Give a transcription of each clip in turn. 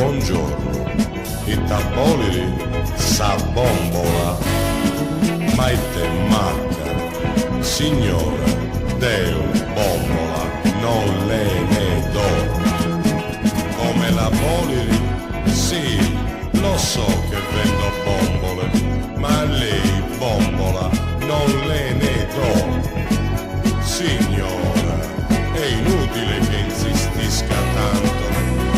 buongiorno, itta boliri sa bombola, ma te macca, signora, Deo bombola, non le ne do. Come la boliri, sì, lo so che vendo bombole, ma a lei bombola non le ne do. Signora, è inutile che insistisca tanto,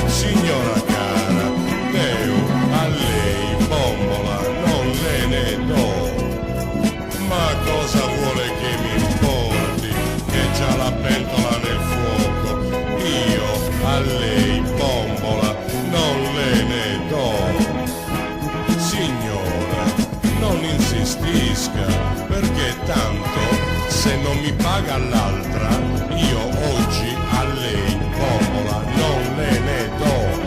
signora cara, Deo a lei bombola non le ne do. Ma cosa vuole che mi importi, che già la pentola nel fuoco, io a lei bombola non le ne do. Signora, non insistisca, perché tanto se non mi paga l'altra, io oggi a lei bombola non le ne do.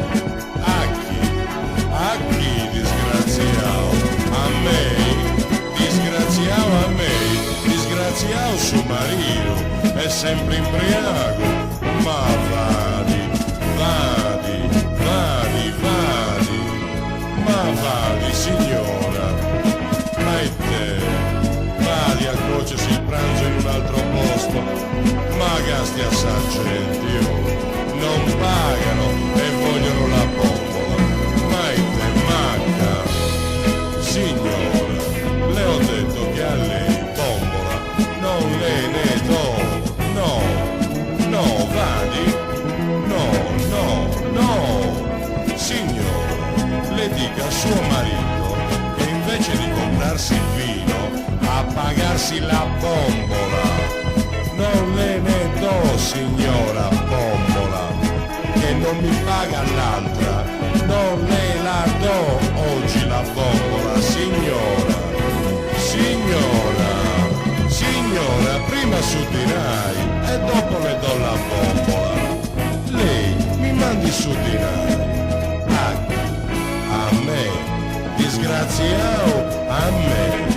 A chi disgraziao? A me? Disgraziao a me? Disgraziao suo marito, è sempre imbriaco. Ma vadi, signora, ma e te? Vadi a cuocersi il pranzo in un altro posto, ma gasti a gente, non pagano e vogliono la bombola, ma e te manca. Signora, le ho detto che a lei bombola non le ne do, no, vadi, no, signora, le dica a suo marito che invece di comprarsi il vino, a pagarsi la bombola, non le ne do, signora bombola, che non mi paga l'altra, non le la do oggi la bombola, signora, prima suddirai e dopo le do la bombola, lei mi mandi suddirai, a me, disgraziao a me.